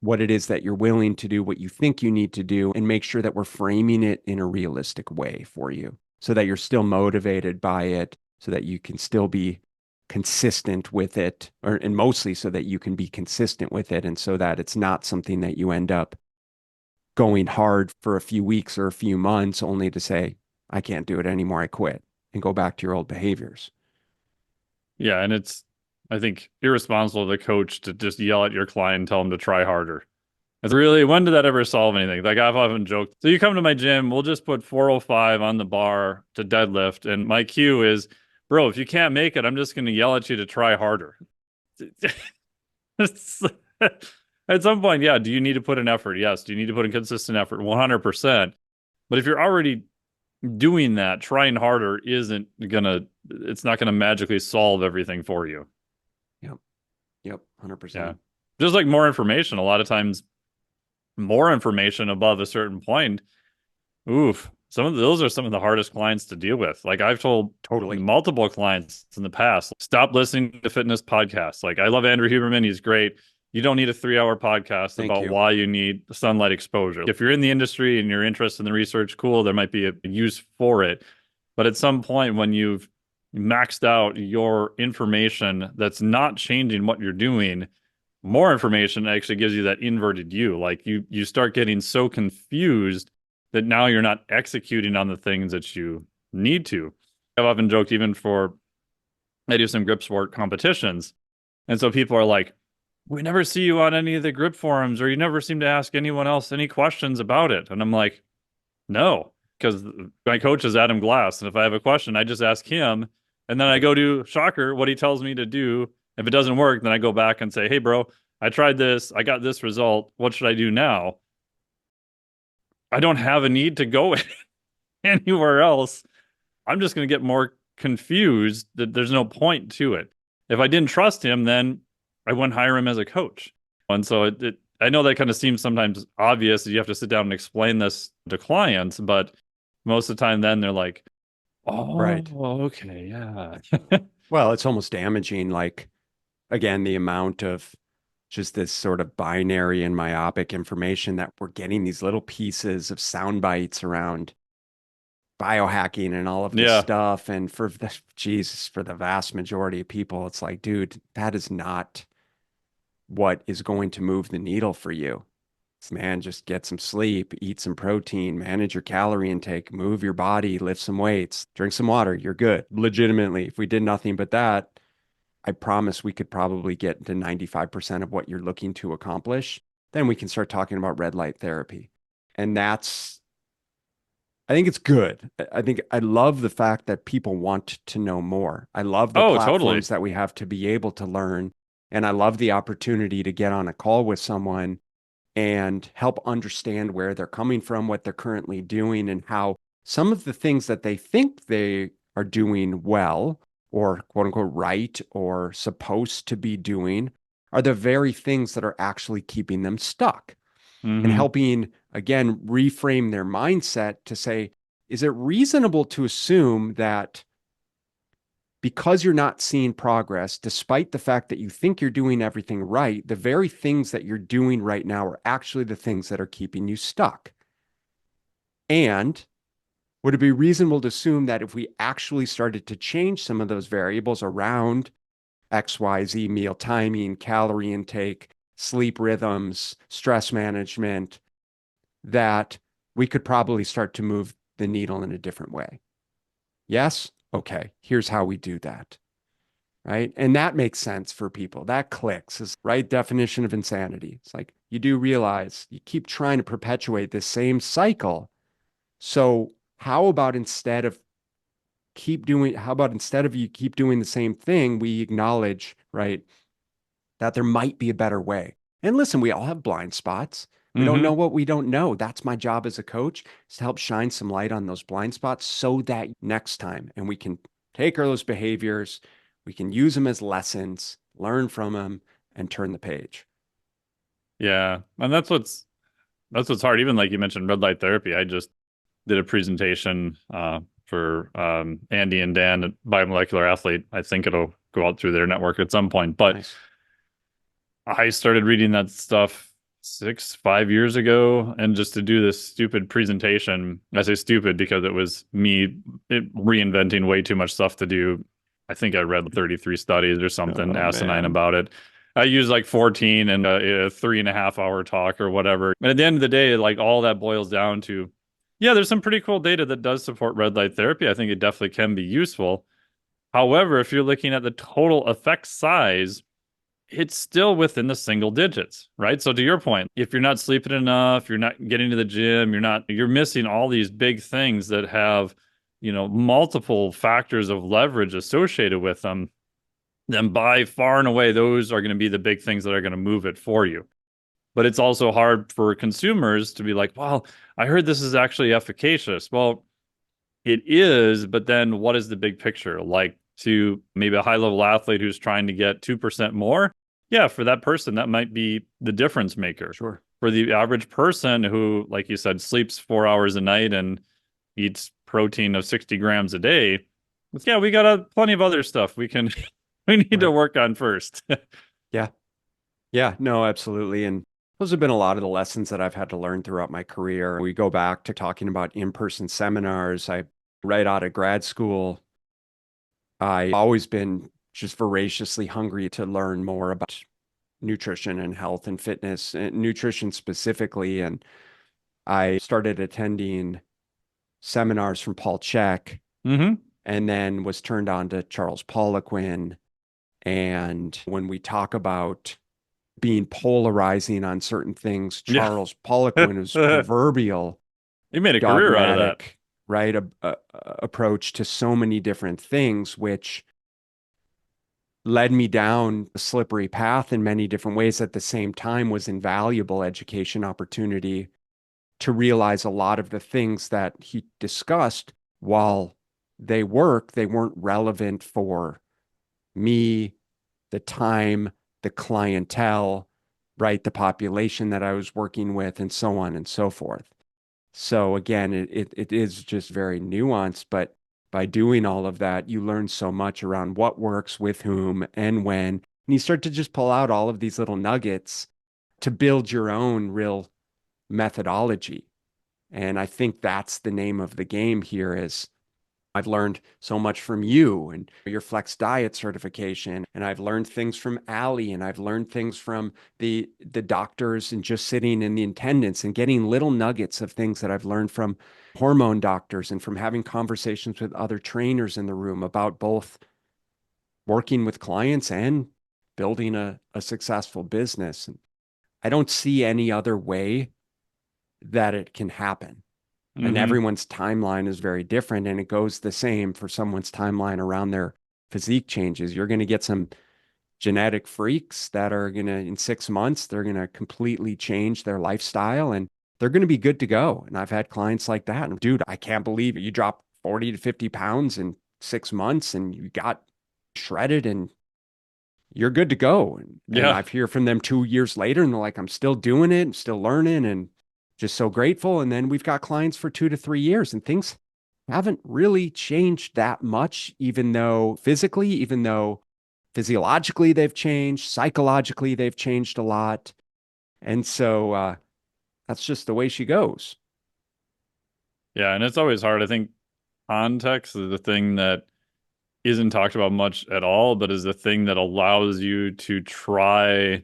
what it is that you're willing to do, what you think you need to do, and make sure that we're framing it in a realistic way for you so that you're still motivated by it, so that you can still be consistent with it, or and mostly so that you can be consistent with it and so that it's not something that you end up going hard for a few weeks or a few months only to say, I can't do it anymore, I quit, and go back to your old behaviors. Yeah, and it's, I think, irresponsible of the coach to just yell at your client and tell them to try harder. It's really, when did that ever solve anything? Like, I've often joked, so you come to my gym, we'll just put 405 on the bar to deadlift, and my cue is, bro, if you can't make it, I'm just going to yell at you to try harder. At some point, yeah, do you need to put in effort? Yes. Do you need to put in consistent effort? 100%. But if you're already doing that, trying harder isn't gonna, it's not gonna magically solve everything for you. Yep. Yep. Yeah. 100%. Just like more information, a lot of times more information above a certain point, oof, some of those are some of the hardest clients to deal with. Like I've told Totally. multiple clients in the past, stop listening to fitness podcasts. Like I love Andrew Huberman, he's great. You don't need a 3 hour podcast Thank about you. why you need sunlight exposure. If you're in the industry and you're interested in the research, cool, there might be a use for it. But at some point when you've maxed out your information that's not changing what you're doing, more information actually gives you that inverted U. Like you start getting so confused that now you're not executing on the things that you need to. I've often joked, even for I do some grip sport competitions, and so people are like, we never see you on any of the grip forums, or you never seem to ask anyone else any questions about it. And I'm like, no, because my coach is Adam Glass, and if I have a question, I just ask him, and then I go to Shocker what he tells me to do. If it doesn't work, then I go back and say, hey, bro, I tried this, I got this result. What should I do now? I don't have a need to go anywhere else. I'm just going to get more confused that there's no point to it. If I didn't trust him, then I wouldn't hire him as a coach. And so I know that kind of seems sometimes obvious. You have to sit down and explain this to clients, but most of the time, then they're like, "Oh, Right. okay, yeah, Well, it's almost damaging, like, again, the amount of just this sort of binary and myopic information that we're getting these little pieces of sound bites around biohacking and all of this Yeah. stuff. And for the Jesus, for the vast majority of people, it's like, dude, that is not what is going to move the needle for you. Man, just get some sleep, eat some protein, manage your calorie intake, move your body, lift some weights, drink some water. You're good. Legitimately, if we did nothing but that, I promise we could probably get to 95% of what you're looking to accomplish. Then we can start talking about red light therapy. And I think it's good. I think I love the fact that people want to know more. I love the Oh, totally. platforms that we have to be able to learn. And I love the opportunity to get on a call with someone and help understand where they're coming from, what they're currently doing, and how some of the things that they think they are doing well or quote unquote right or supposed to be doing are the very things that are actually keeping them stuck and Hmm. helping, again, reframe their mindset to say, is it reasonable to assume that because you're not seeing progress, despite the fact that you think you're doing everything right, the very things that you're doing right now are actually the things that are keeping you stuck? And would it be reasonable to assume that if we actually started to change some of those variables around XYZ meal timing, calorie intake, sleep rhythms, stress management, that we could probably start to move the needle in a different way? Yes? Okay, here's how we do that. Right. And that makes sense for people. That clicks is right definition of insanity. It's like you do realize you keep trying to perpetuate this same cycle. So how about instead of you keep doing the same thing, we acknowledge, right, that there might be a better way. And listen, we all have blind spots. We don't know Hmm. what we don't know. That's my job as a coach, is to help shine some light on those blind spots so that next time, and we can take those behaviors, we can use them as lessons, learn from them, and turn the page. Yeah. And that's what's hard. Even like you mentioned, red light therapy. I just did a presentation for Andy and Dan at Biomolecular Athlete. I think it'll go out through their network at some point. But Nice. I started reading that stuff 5 years ago, and just to do this stupid presentation, I say stupid because it was me reinventing way too much stuff to do. I think I read 33 studies or something Oh, asinine man. about it. I used like 14 and a 3.5 hour talk or whatever. And at the end of the day, like all that boils down to, yeah, there's some pretty cool data that does support red light therapy. I think it definitely can be useful. However, if you're looking at the total effect size, it's still within the single digits, right? So to your point, if you're not sleeping enough, you're not getting to the gym, you're missing all these big things that have, multiple factors of leverage associated with them, then by far and away, those are going to be the big things that are going to move it for you. But it's also hard for consumers to be like, well, I heard this is actually efficacious. Well, it is, but then what is the big picture? Like to maybe a high level athlete who's trying to get 2% more. Yeah, for that person, that might be the difference maker. Sure. For the average person who, like you said, sleeps 4 hours a night and eats protein of 60 grams a day, yeah, we got plenty of other stuff we need to Right. work on first. Yeah. Yeah. No, absolutely. And those have been a lot of the lessons that I've had to learn throughout my career. We go back to talking about in-person seminars. Right out of grad school, I always been just voraciously hungry to learn more about nutrition and health and fitness and nutrition specifically. And I started attending seminars from Paul Chek Hmm. and then was turned on to Charles Poliquin. And when we talk about being polarizing on certain things, Yeah. Charles Poliquin was proverbial He made a career out of that. dogmatic, right? Approach to so many different things, which led me down a slippery path in many different ways. At the same time, was invaluable education opportunity to realize a lot of the things that he discussed, while they weren't relevant for me, the time, the clientele, right? The population that I was working with, and so on and so forth. So again, it is just very nuanced, but by doing all of that, you learn so much around what works with whom and when. And you start to just pull out all of these little nuggets to build your own real methodology. And I think that's the name of the game here is I've learned so much from you and your Flex Diet certification. And I've learned things from Allie and I've learned things from the doctors and just sitting in the attendants and getting little nuggets of things that I've learned from hormone doctors and from having conversations with other trainers in the room about both working with clients and building a successful business. And I don't see any other way that it can happen. And Mm-hmm. everyone's timeline is very different. And it goes the same for someone's timeline around their physique changes. You're going to get some genetic freaks that are going to, in 6 months, they're going to completely change their lifestyle and they're going to be good to go. And I've had clients like that. And dude, I can't believe it. You dropped 40 to 50 pounds in 6 months and you got shredded and you're good to go. And Yeah. I've heard from them 2 years later and they're like, I'm still doing it, I'm still learning and just so grateful. And then we've got clients for 2 to 3 years and things haven't really changed that much, even though physically, even though physiologically they've changed, psychologically they've changed a lot. And so that's just the way she goes. Yeah. And it's always hard. I think context is the thing that isn't talked about much at all, but is the thing that allows you to try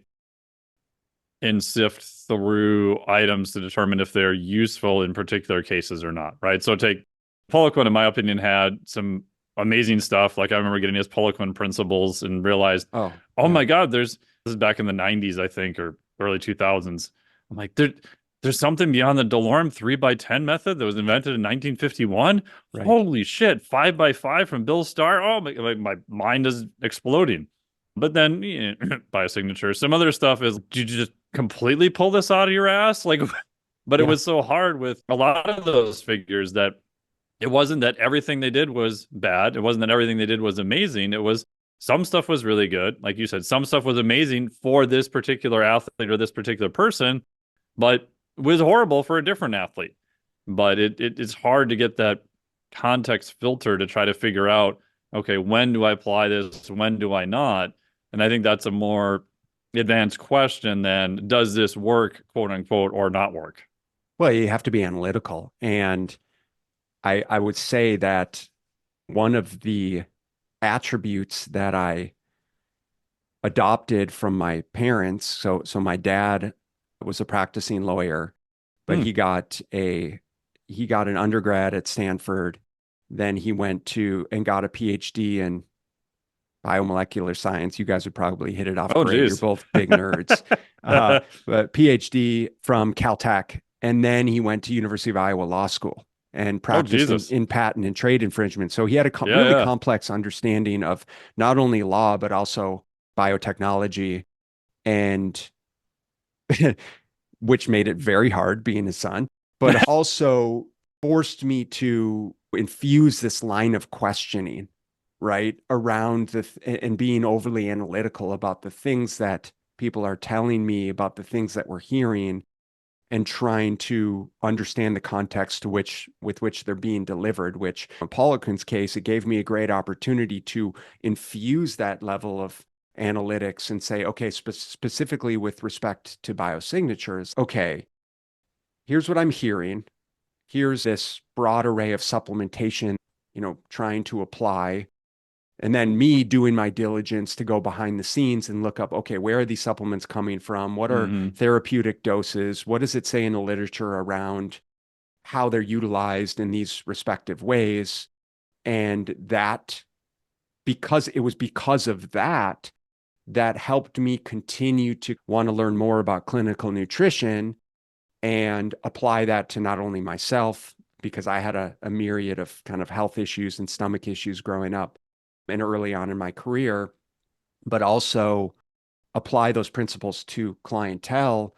and sift through items to determine if they're useful in particular cases or not, right? So take Poliquin, in my opinion, had some amazing stuff. Like I remember getting his Poliquin principles and realized, Oh, oh yeah, my God, this is back in the 90s, I think, or early 2000s. I'm like, there's something beyond the Delorme 3x10 method that was invented in 1951. right. Holy shit, 5x5 from Bill Starr. Oh, my mind is exploding. But then, biosignature, some other stuff is, did you just completely pull this out of your ass? Like, but it Yeah. was so hard with a lot of those figures that it wasn't that everything they did was bad. It wasn't that everything they did was amazing. It was some stuff was really good. Like you said, some stuff was amazing for this particular athlete or this particular person, but was horrible for a different athlete. But it's hard to get that context filter to try to figure out, okay, when do I apply this? When do I not? And I think that's a more advanced question than does this work, quote unquote, or not work? Well, you have to be analytical. And I would say that one of the attributes that I adopted from my parents. So my dad was a practicing lawyer, but Hmm. he got an undergrad at Stanford. Then he went to and got a PhD in biomolecular science. You guys would probably hit it off Oh, great. You're geez. both big nerds. But PhD from Caltech, and then he went to University of Iowa Law School and Oh, practiced Jesus. in patent and trade infringement. So he had a Yeah, really yeah. complex understanding of not only law but also biotechnology, and which made it very hard being his son, but also forced me to infuse this line of questioning, right, around and being overly analytical about the things that people are telling me, about the things that we're hearing, and trying to understand the context to which with which they're being delivered, which in Poliquin's case, it gave me a great opportunity to infuse that level of analytics and say, okay, specifically with respect to biosignatures, okay, here's what I'm hearing. Here's this broad array of supplementation, trying to apply. And then me doing my diligence to go behind the scenes and look up, okay, where are these supplements coming from? What are Hmm. therapeutic doses? What does it say in the literature around how they're utilized in these respective ways? And that, because of that, that helped me continue to want to learn more about clinical nutrition and apply that to not only myself, because I had a myriad of kind of health issues and stomach issues growing up and early on in my career, but also apply those principles to clientele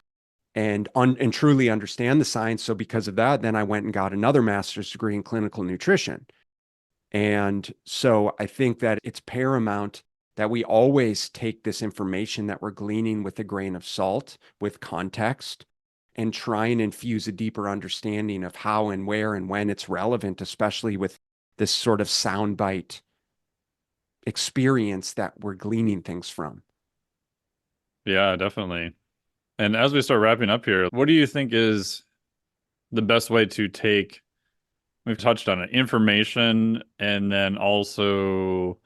and truly understand the science. So because of that, then I went and got another master's degree in clinical nutrition. And so I think that it's paramount that we always take this information that we're gleaning with a grain of salt, with context, and try and infuse a deeper understanding of how and where and when it's relevant, especially with this sort of soundbite experience that we're gleaning things from. Yeah, definitely. And as we start wrapping up here, what do you think is the best way to take, we've touched on it, information and then also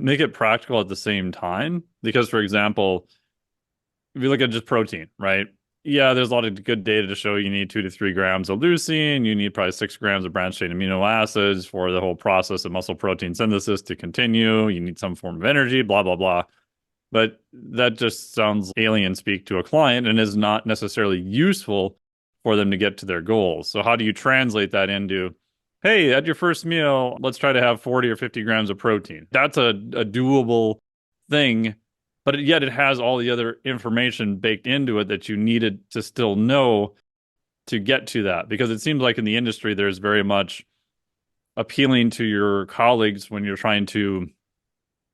make it practical at the same time. Because, for example, if you look at just protein, right? Yeah, there's a lot of good data to show you need 2 to 3 grams of leucine. You need probably 6 grams of branched chain amino acids for the whole process of muscle protein synthesis to continue. You need some form of energy, blah, blah, blah. But that just sounds alien speak to a client and is not necessarily useful for them to get to their goals. So how do you translate that into, hey, at your first meal, let's try to have 40 or 50 grams of protein? That's a doable thing, but yet it has all the other information baked into it that you needed to still know to get to that. Because it seems like in the industry, there's very much appealing to your colleagues when you're trying to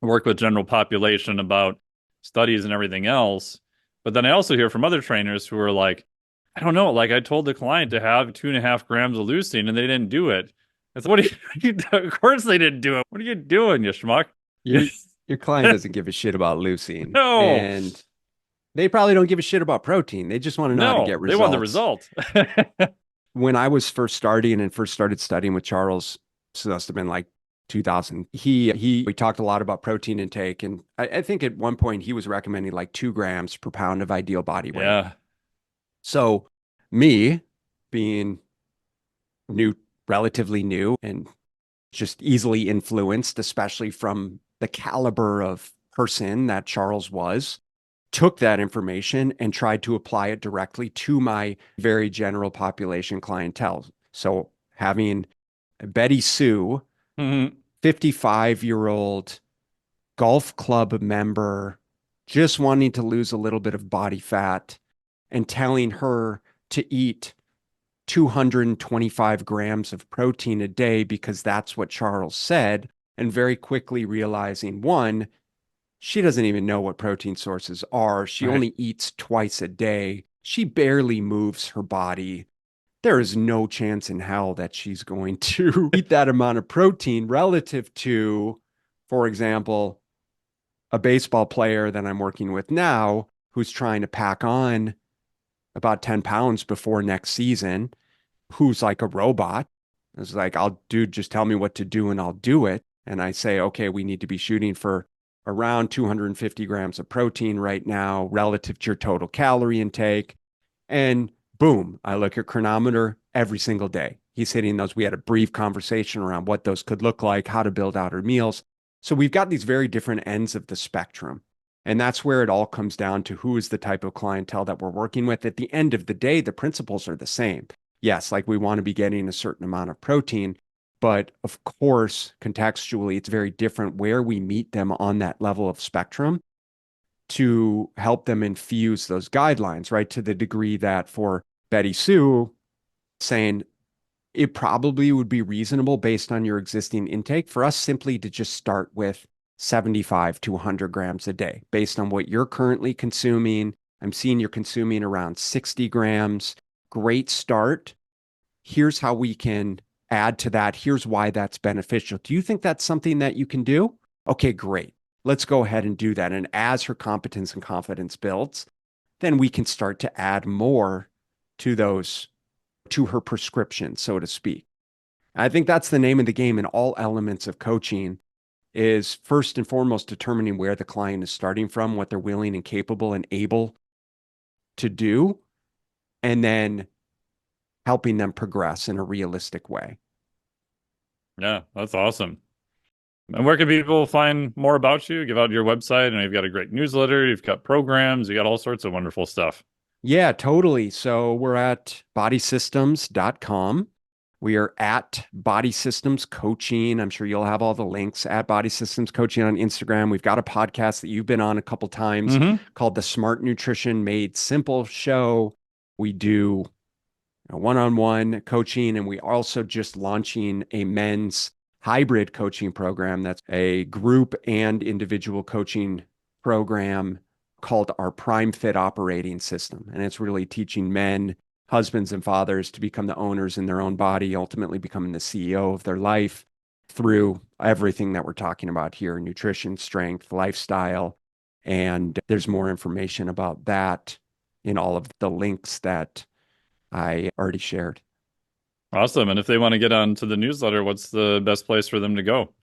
work with general population about studies and everything else. But then I also hear from other trainers who are like, I don't know, like I told the client to have 2.5 grams of leucine and they didn't do it. It's what do you, of course they didn't do it. What are you doing, you schmuck? Your client doesn't give a shit about leucine, No, and they probably don't give a shit about protein. They just want to know how to no, get they want the results. result. When I was first starting and first started studying with Charles, so that must have been like 2000. We talked a lot about protein intake, and I think at one point he was recommending like 2 grams per pound of ideal body weight. Yeah. So me being new, relatively new, and just easily influenced, especially from the caliber of person that Charles was, took that information and tried to apply it directly to my very general population clientele. So having Betty Sue, Mhm. 55-year-old golf club member, just wanting to lose a little bit of body fat, and telling her to eat 225 grams of protein a day because that's what Charles said, and very quickly realizing, one, she doesn't even know what protein sources are. She Right. only eats twice a day. She barely moves her body. There is no chance in hell that she's going to eat that amount of protein relative to, for example, a baseball player that I'm working with now who's trying to pack on about 10 pounds before next season, who's like a robot. It's like, dude, just tell me what to do and I'll do it. And I say, okay, we need to be shooting for around 250 grams of protein right now relative to your total calorie intake. And boom, I look at chronometer every single day. He's hitting those. We had a brief conversation around what those could look like, how to build out our meals. So we've got these very different ends of the spectrum. And that's where it all comes down to who is the type of clientele that we're working with. At the end of the day, the principles are the same. Yes, like we want to be getting a certain amount of protein, but of course, contextually, it's very different where we meet them on that level of spectrum to help them infuse those guidelines, right? To the degree that for Betty Sue, saying it probably would be reasonable based on your existing intake for us simply to just start with 75 to 100 grams a day based on what you're currently consuming. I'm seeing you're consuming around 60 grams. Great start. Here's how we can add to that. Here's why that's beneficial. Do you think that's something that you can do? Okay, great. Let's go ahead and do that. And as her competence and confidence builds, then we can start to add more to those, to her prescription, so to speak. I think that's the name of the game in all elements of coaching is first and foremost determining where the client is starting from, what they're willing and capable and able to do, and then helping them progress in a realistic way. Yeah, that's awesome. And where can people find more about you? Give out your website, and you've got a great newsletter, you've got programs, you got all sorts of wonderful stuff. Yeah, totally. So we're at bodysystems.com. We are at Body Systems Coaching. I'm sure you'll have all the links at Body Systems Coaching on Instagram. We've got a podcast that you've been on a couple times called the Smart Nutrition Made Simple Show. We do one-on-one coaching, and we also just launching a men's hybrid coaching program that's a group and individual coaching program called our Prime Fit operating system. And it's really teaching men, husbands and fathers to become the owners in their own body, ultimately becoming the CEO of their life through everything that we're talking about here, nutrition, strength, lifestyle. And there's more information about that in all of the links that I already shared. Awesome. And if they want to get onto the newsletter, what's the best place for them to go?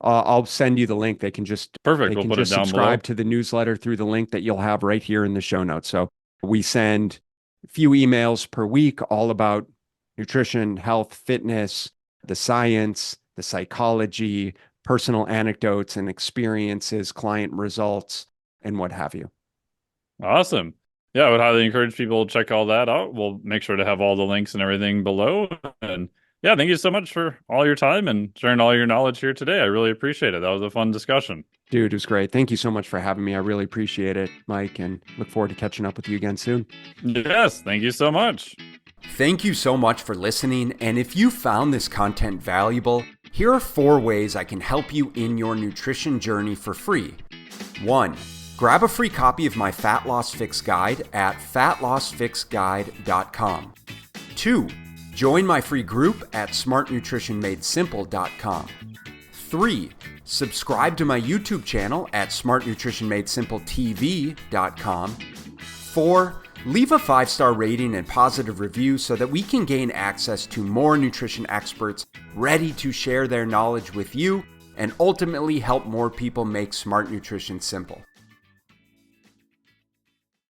I'll send you the link. They can just Perfect. We'll put it down subscribe below. to the newsletter through the link that you'll have right here in the show notes. So we send a few emails per week all about nutrition, health, fitness, the science, the psychology, personal anecdotes and experiences, client results, and what have you. Awesome. Yeah, I would highly encourage people to check all that out. We'll make sure to have all the links and everything below. And yeah, thank you so much for all your time and sharing all your knowledge here today. I really appreciate it. That was a fun discussion. Dude, it was great. Thank you so much for having me. I really appreciate it, Mike, and look forward to catching up with you again soon. Yes, thank you so much. Thank you so much for listening. And if you found this content valuable, here are 4 ways I can help you in your nutrition journey for free. 1. Grab a free copy of my Fat Loss Fix Guide at fatlossfixguide.com. 2. Join my free group at smartnutritionmadesimple.com. 3. Subscribe to my YouTube channel at smartnutritionmadesimple.tv.com. 4. Leave a 5-star rating and positive review so that we can gain access to more nutrition experts ready to share their knowledge with you and ultimately help more people make smart nutrition simple.